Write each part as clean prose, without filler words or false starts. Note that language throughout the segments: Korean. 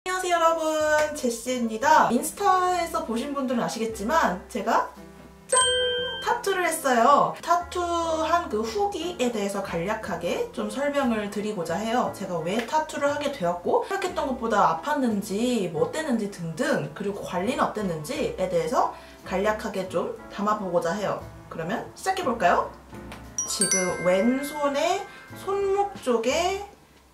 안녕하세요 여러분, 제시입니다. 인스타에서 보신 분들은 아시겠지만 제가 짠! 타투를 했어요. 타투한 그 후기에 대해서 간략하게 좀 설명을 드리고자 해요. 제가 왜 타투를 하게 되었고 생각했던 것보다 아팠는지 뭐 어땠는지 등등, 그리고 관리는 어땠는지에 대해서 간략하게 좀 담아보고자 해요. 그러면 시작해볼까요? 지금 왼손의 손목 쪽에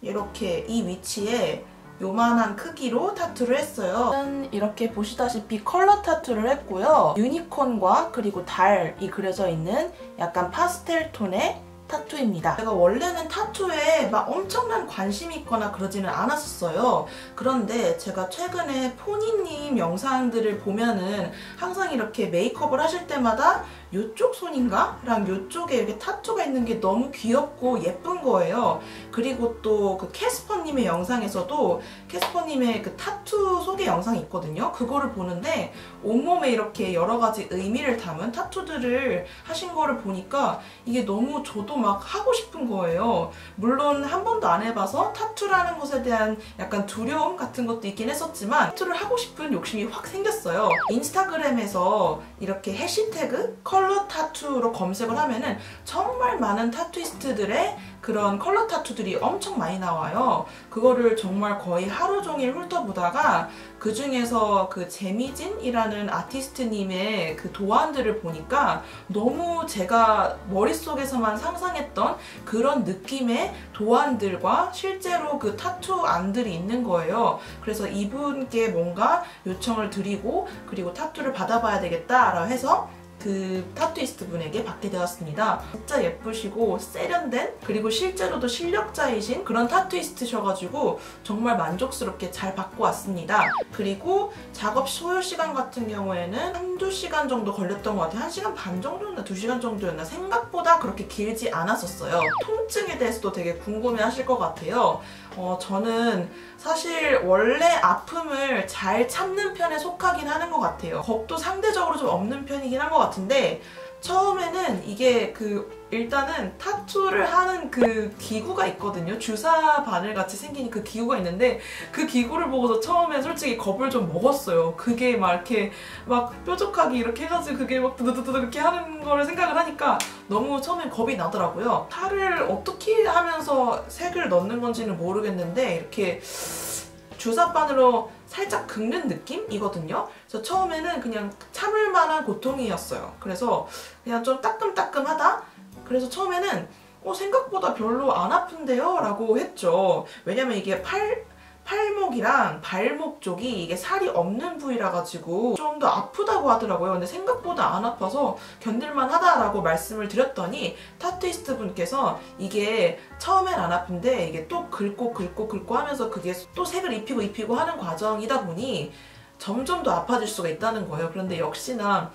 이렇게 이 위치에 요만한 크기로 타투를 했어요. 이렇게 보시다시피 컬러 타투를 했고요. 유니콘과 그리고 달이 그려져 있는 약간 파스텔 톤의 타투입니다. 제가 원래는 타투에 막 엄청난 관심이 있거나 그러지는 않았었어요. 그런데 제가 최근에 포니님 영상들을 보면은 항상 이렇게 메이크업을 하실 때마다 요쪽 손인가? 랑 요쪽에 이렇게 타투가 있는 게 너무 귀엽고 예쁜 거예요. 그리고 또 그 캐스퍼님의 영상에서도 캐스퍼님의 그 타투 소개 영상이 있거든요. 그거를 보는데 온몸에 이렇게 여러 가지 의미를 담은 타투들을 하신 거를 보니까 이게 너무 저도 막 하고 싶은 거예요. 물론 한 번도 안 해봐서 타투라는 것에 대한 약간 두려움 같은 것도 있긴 했었지만 타투를 하고 싶은 욕심이 확 생겼어요. 인스타그램에서 이렇게 해시태그 컬러 타투로 검색을 하면은 정말 많은 타투이스트들의 그런 컬러 타투들이 엄청 많이 나와요. 그거를 정말 거의 하루 종일 훑어보다가 그 중에서 그 재미진이라는 아티스트님의 그 도안들을 보니까 너무 제가 머릿속에서만 상상했던 그런 느낌의 도안들과 실제로 그 타투 안들이 있는 거예요. 그래서 이분께 뭔가 요청을 드리고 그리고 타투를 받아봐야 되겠다라고 해서 그 타투이스트 분에게 받게 되었습니다. 진짜 예쁘시고 세련된, 그리고 실제로도 실력자이신 그런 타투이스트셔가지고 정말 만족스럽게 잘 받고 왔습니다. 그리고 작업 소요 시간 같은 경우에는 한두 시간 정도 걸렸던 것 같아요. 1시간 반 정도였나 2시간 정도였나, 생각보다 그렇게 길지 않았었어요. 통증에 대해서도 되게 궁금해 하실 것 같아요. 저는 사실 원래 아픔을 잘 참는 편에 속하긴 하는 것 같아요. 겁도 상대적으로 좀 없는 편이긴 한 것 같은데, 처음에는 이게 일단은 타투를 하는 그 기구가 있거든요. 주사 바늘 같이 생긴 그 기구가 있는데 그 기구를 보고서 처음에 솔직히 겁을 좀 먹었어요. 그게 막 이렇게 막 뾰족하게 이렇게 해가지고 그게 막 드드드드 이렇게 하는 거를 생각을 하니까 너무 처음엔 겁이 나더라고요. 탈을 어떻게 하면서 색을 넣는 건지는 모르겠는데 이렇게 주사바늘로 살짝 긁는 느낌이거든요. 그래서 처음에는 그냥 참을 만한 고통이었어요. 그래서 그냥 좀 따끔따끔하다? 그래서 처음에는 생각보다 별로 안 아픈데요? 라고 했죠. 왜냐면 이게 팔목이랑 발목 쪽이 이게 살이 없는 부위라 가지고 좀 더 아프다고 하더라고요. 근데 생각보다 안 아파서 견딜만 하다라고 말씀을 드렸더니 타투이스트 분께서 이게 처음엔 안 아픈데 이게 또 긁고 하면서 그게 또 색을 입히고 하는 과정이다 보니 점점 더 아파질 수가 있다는 거예요. 그런데 역시나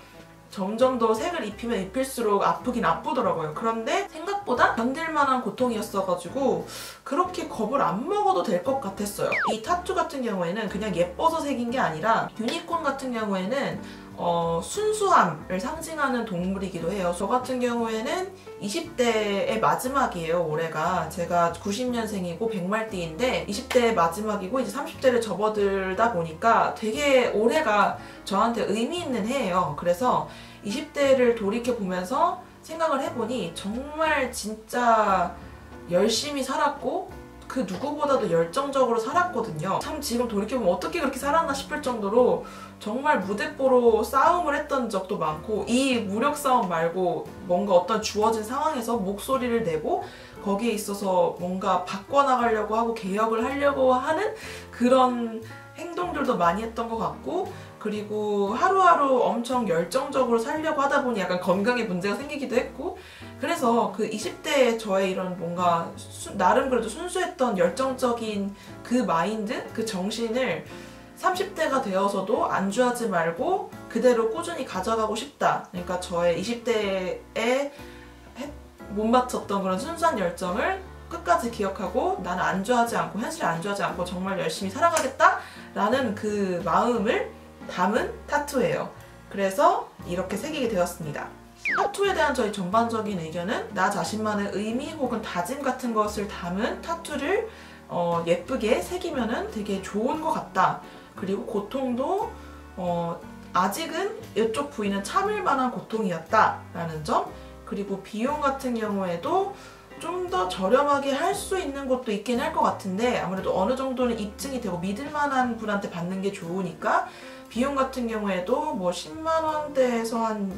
점점 더 색을 입히면 입힐수록 아프긴 아프더라고요. 그런데 생각보다 견딜만한 고통이었어가지고 그렇게 겁을 안 먹어도 될 것 같았어요. 이 타투 같은 경우에는 그냥 예뻐서 새긴 게 아니라 유니콘 같은 경우에는 순수함을 상징하는 동물이기도 해요. 저 같은 경우에는 20대의 마지막이에요. 올해가 제가 90년생이고 백말띠인데 20대의 마지막이고 이제 30대를 접어들다 보니까 되게 올해가 저한테 의미 있는 해예요. 그래서 20대를 돌이켜보면서 생각을 해보니 정말 진짜 열심히 살았고 그 누구보다도 열정적으로 살았거든요. 참 지금 돌이켜보면 어떻게 그렇게 살았나 싶을 정도로 정말 무대뽀로 싸움을 했던 적도 많고, 이 무력 싸움 말고 뭔가 어떤 주어진 상황에서 목소리를 내고 거기에 있어서 뭔가 바꿔나가려고 하고 개혁을 하려고 하는 그런 행동들도 많이 했던 것 같고, 그리고 하루하루 엄청 열정적으로 살려고 하다 보니 약간 건강에 문제가 생기기도 했고, 그래서 그 20대의 저의 이런 뭔가 나름 그래도 순수했던 열정적인 그 마인드, 그 정신을 30대가 되어서도 안주하지 말고 그대로 꾸준히 가져가고 싶다. 그러니까 저의 20대에 못 맞췄던 그런 순수한 열정을 끝까지 기억하고 나는 안주하지 않고 현실에 안주하지 않고 정말 열심히 살아가겠다 라는 그 마음을 담은 타투예요. 그래서 이렇게 새기게 되었습니다. 타투에 대한 저희 전반적인 의견은 나 자신만의 의미 혹은 다짐 같은 것을 담은 타투를 예쁘게 새기면은 되게 좋은 것 같다. 그리고 고통도 아직은 이쪽 부위는 참을 만한 고통이었다 라는 점, 그리고 비용 같은 경우에도 좀 더 저렴하게 할 수 있는 곳도 있긴 할 것 같은데 아무래도 어느 정도는 입증이 되고 믿을 만한 분한테 받는 게 좋으니까 비용 같은 경우에도 뭐 10만 원대에서 한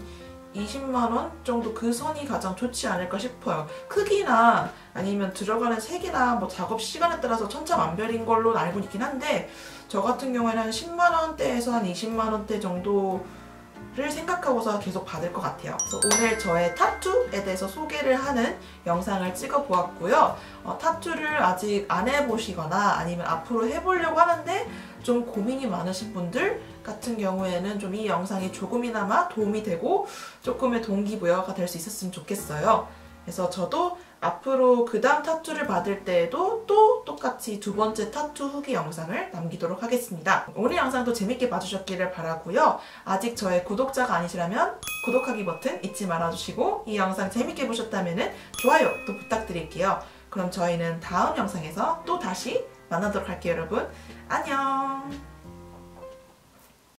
20만 원 정도 그 선이 가장 좋지 않을까 싶어요. 크기나 아니면 들어가는 색이나 뭐 작업 시간에 따라서 천차만별인 걸로 알고 있긴 한데 저 같은 경우에는 한 10만 원대에서 한 20만 원대 정도를 생각하고서 계속 받을 것 같아요. 그래서 오늘 저의 타투에 대해서 소개를 하는 영상을 찍어 보았고요. 타투를 아직 안 해보시거나 아니면 앞으로 해보려고 하는데 좀 고민이 많으신 분들 같은 경우에는 좀 이 영상이 조금이나마 도움이 되고 조금의 동기부여가 될 수 있었으면 좋겠어요. 그래서 저도 앞으로 그 다음 타투를 받을 때에도 또 똑같이 두 번째 타투 후기 영상을 남기도록 하겠습니다. 오늘 영상도 재밌게 봐주셨기를 바라고요. 아직 저의 구독자가 아니시라면 구독하기 버튼 잊지 말아주시고 이 영상 재밌게 보셨다면 좋아요 또 부탁드릴게요. 그럼 저희는 다음 영상에서 또 다시 만나도록 할게요, 여러분. 안녕!